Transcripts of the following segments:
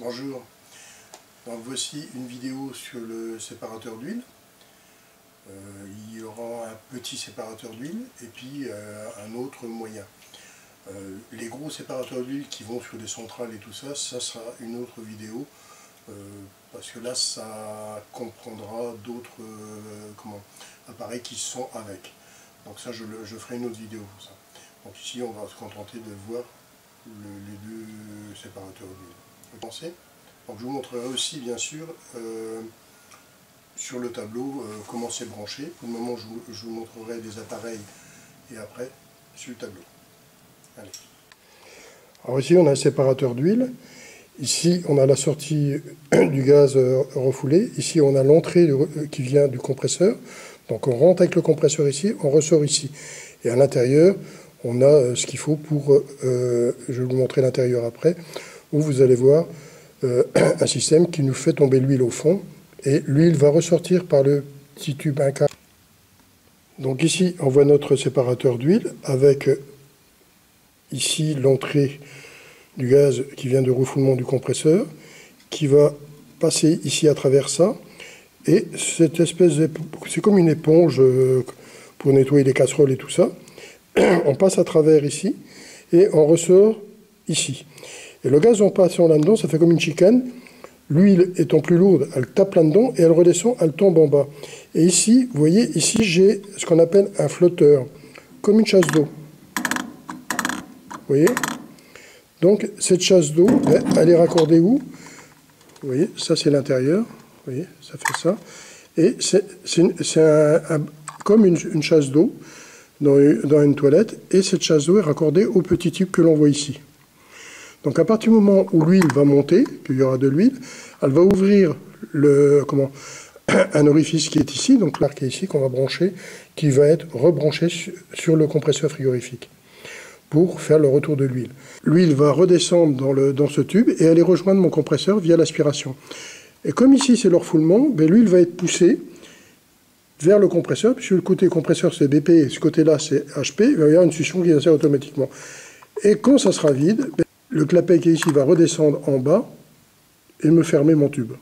Bonjour, donc voici une vidéo sur le séparateur d'huile. Il y aura un petit séparateur d'huile et puis un autre moyen. Les gros séparateurs d'huile qui vont sur les centrales et tout ça, ça sera une autre vidéo parce que là ça comprendra d'autres appareils qui sont avec. Donc ça je ferai une autre vidéo pour ça. Donc ici on va se contenter de voir les deux séparateurs d'huile. Donc je vous montrerai aussi bien sûr sur le tableau comment c'est branché. Pour le moment je vous montrerai des appareils et après sur le tableau. Allez. Alors ici on a un séparateur d'huile. Ici on a la sortie du gaz refoulé. Ici on a l'entrée qui vient du compresseur. Donc on rentre avec le compresseur ici, on ressort ici. Et à l'intérieur on a ce qu'il faut pour, je vais vous montrer l'intérieur après, où vous allez voir un système qui nous fait tomber l'huile au fond, et l'huile va ressortir par le petit tube 1/4. Donc ici, on voit notre séparateur d'huile, avec ici l'entrée du gaz qui vient de refoulement du compresseur, qui va passer ici à travers ça, et cette espèce c'est comme une éponge pour nettoyer les casseroles et tout ça. On passe à travers ici, et on ressort ici. Et le gaz en passant là-dedans, ça fait comme une chicane. L'huile étant plus lourde, elle tape là-dedans et elle redescend, elle tombe en bas. Et ici, vous voyez, ici j'ai ce qu'on appelle un flotteur, comme une chasse d'eau. Vous voyez? Donc cette chasse d'eau, elle est raccordée où? Vous voyez, ça c'est l'intérieur. Vous voyez, ça fait ça. Et c'est comme une chasse d'eau dans une toilette. Et cette chasse d'eau est raccordée au petit tube que l'on voit ici. Donc à partir du moment où l'huile va monter, qu'il y aura de l'huile, elle va ouvrir un orifice qui est ici, donc l'arc est ici qu'on va brancher, qui va être rebranché sur le compresseur frigorifique pour faire le retour de l'huile. L'huile va redescendre dans ce tube et aller rejoindre mon compresseur via l'aspiration. Et comme ici c'est le refoulement, l'huile va être poussée vers le compresseur, puisque le côté compresseur c'est BP et ce côté-là c'est HP, il va y avoir une succion qui va se faire automatiquement. Et quand ça sera vide, le clapet qui est ici va redescendre en bas et me fermer mon tube.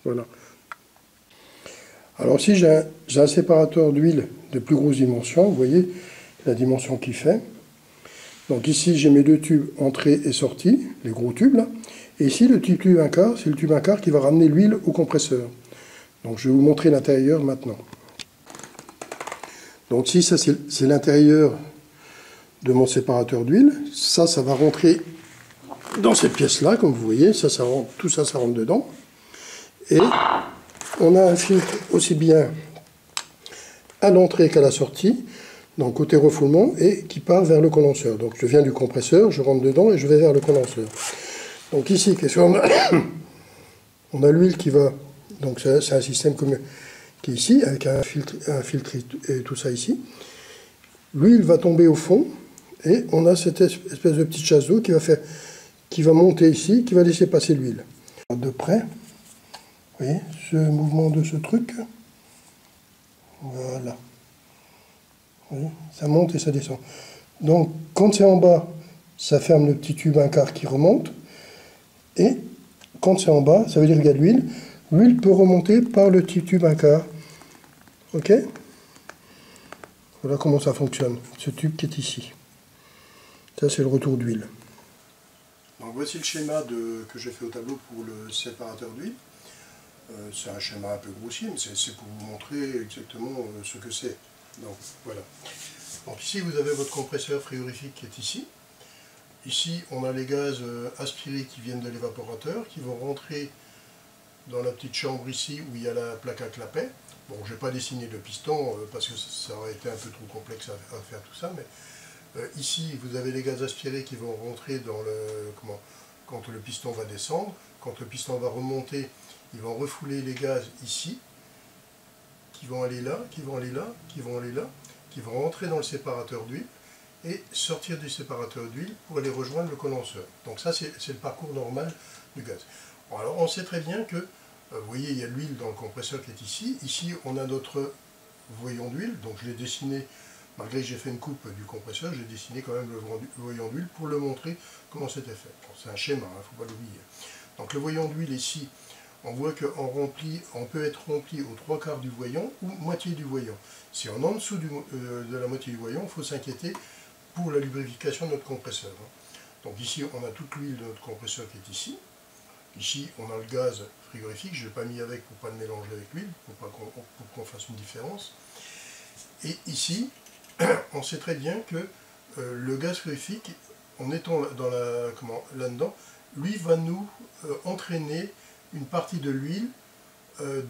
Voilà. Alors si j'ai un séparateur d'huile de plus grosse dimension, vous voyez la dimension qu'il fait. Donc ici j'ai mes deux tubes entrée et sortie, les gros tubes là. Et ici le tube 1/4, c'est le tube 1/4 qui va ramener l'huile au compresseur. Donc je vais vous montrer l'intérieur maintenant. Donc ici ça c'est l'intérieur de mon séparateur d'huile. Ça va rentrer dans cette pièce-là, comme vous voyez. Tout ça, ça rentre dedans. Et on a un filtre aussi bien à l'entrée qu'à la sortie, donc côté refoulement, et qui part vers le condenseur. Donc je viens du compresseur, je rentre dedans et je vais vers le condenseur. Donc ici, qu'est-ce qu'on a? On a l'huile qui va... Donc c'est un système qui est ici, avec un filtre et tout ça ici. L'huile va tomber au fond. Et on a cette espèce de petite chasse d'eau qui va monter ici, qui va laisser passer l'huile. De près, vous voyez, ce mouvement de ce truc, voilà. Vous voyez, ça monte et ça descend. Donc, quand c'est en bas, ça ferme le petit tube 1/4 qui remonte. Et quand c'est en bas, ça veut dire qu'il y a de l'huile. L'huile peut remonter par le petit tube 1/4. Ok? Voilà comment ça fonctionne, ce tube qui est ici. Ça, c'est le retour d'huile. Donc voici le schéma que j'ai fait au tableau pour le séparateur d'huile. C'est un schéma un peu grossier, mais c'est pour vous montrer exactement ce que c'est. Donc voilà. Donc ici, vous avez votre compresseur frigorifique qui est ici. Ici, on a les gaz aspirés qui viennent de l'évaporateur, qui vont rentrer dans la petite chambre ici où il y a la plaque à clapet. Bon, je n'ai pas dessiné le piston parce que ça aurait été un peu trop complexe à faire tout ça, mais ici, vous avez les gaz aspirés qui vont rentrer quand le piston va descendre. Quand le piston va remonter, ils vont refouler les gaz ici, qui vont aller là, qui vont aller là, qui vont aller là, qui vont rentrer dans le séparateur d'huile et sortir du séparateur d'huile pour aller rejoindre le condenseur. Donc ça, c'est le parcours normal du gaz. Bon, alors, on sait très bien que, vous voyez, il y a l'huile dans le compresseur qui est ici. Ici, on a notre voyant d'huile, donc je l'ai dessiné. Malgré que j'ai fait une coupe du compresseur, j'ai dessiné quand même le voyant d'huile pour le montrer comment c'était fait. Bon, c'est un schéma, il ne faut pas l'oublier. Donc le voyant d'huile ici, on voit qu'on peut être rempli aux 3/4 du voyant ou moitié du voyant. Si on est en dessous de la moitié du voyant, il faut s'inquiéter pour la lubrification de notre compresseur. Donc ici, on a toute l'huile de notre compresseur qui est ici. Ici, on a le gaz frigorifique, je ne l'ai pas mis avec pour ne pas le mélanger avec l'huile, pour qu'on fasse une différence. Et ici, on sait très bien que le gaz frigorifique, en étant là-dedans, lui va nous entraîner une partie de l'huile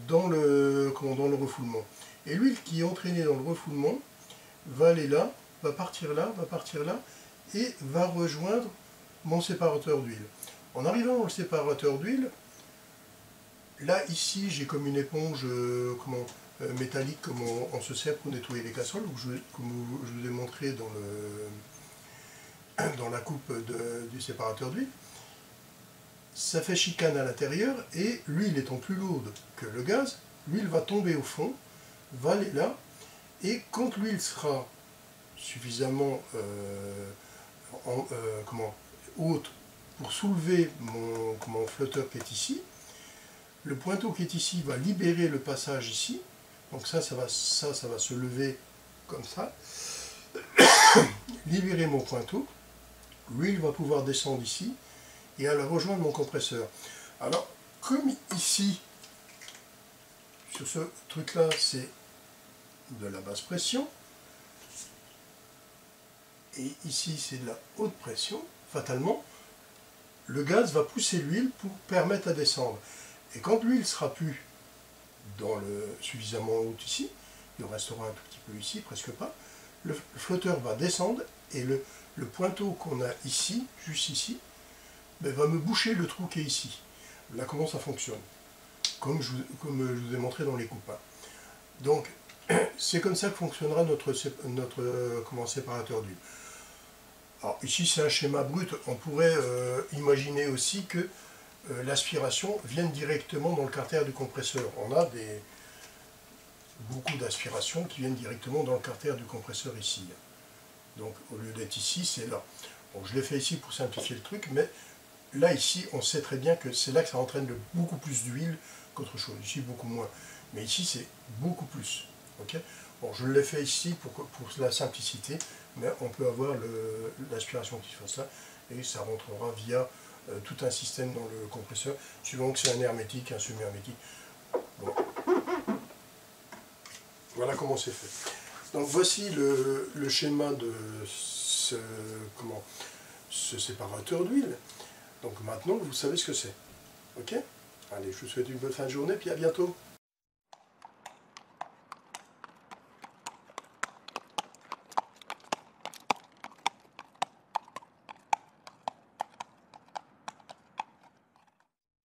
dans le refoulement. Et l'huile qui est entraînée dans le refoulement va aller là, va partir là, et va rejoindre mon séparateur d'huile. En arrivant dans le séparateur d'huile, là ici j'ai comme une éponge métallique comme on se sert pour nettoyer les casseroles, comme je vous ai montré dans la coupe du séparateur d'huile. Ça fait chicane à l'intérieur et l'huile étant plus lourde que le gaz, l'huile va tomber au fond, va aller là, et quand l'huile sera suffisamment haute pour soulever mon flotteur qui est ici, le pointeau qui est ici va libérer le passage ici, donc ça va se lever comme ça, libérer mon pointeau, l'huile va pouvoir descendre ici, et aller rejoindre mon compresseur. Alors, comme ici, sur ce truc-là, c'est de la basse pression, et ici c'est de la haute pression, fatalement, le gaz va pousser l'huile pour permettre à descendre. Et quand l'huile sera plus suffisamment haute ici, il en restera un tout petit peu ici, presque pas, le flotteur va descendre, et le pointeau qu'on a ici, juste ici, va me boucher le trou qui est ici. Là, comment ça fonctionne, comme je vous ai montré dans les coupes. Donc, c'est comme ça que fonctionnera notre séparateur d'huile. Alors, ici, c'est un schéma brut. On pourrait imaginer aussi que l'aspiration vienne directement dans le carter du compresseur. On a beaucoup d'aspirations qui viennent directement dans le carter du compresseur ici. Donc, au lieu d'être ici, c'est là. Bon, je l'ai fait ici pour simplifier le truc, mais là, ici, on sait très bien que c'est là que ça entraîne beaucoup plus d'huile qu'autre chose. Ici, beaucoup moins. Mais ici, c'est beaucoup plus. Okay, bon, je l'ai fait ici pour la simplicité, mais on peut avoir l'aspiration qui se fasse là, et ça rentrera via tout un système dans le compresseur, suivant que c'est un hermétique, un semi-hermétique. Bon. Voilà comment c'est fait. Donc voici le schéma de ce séparateur d'huile. Donc maintenant, vous savez ce que c'est. Ok? Allez, je vous souhaite une bonne fin de journée, puis à bientôt.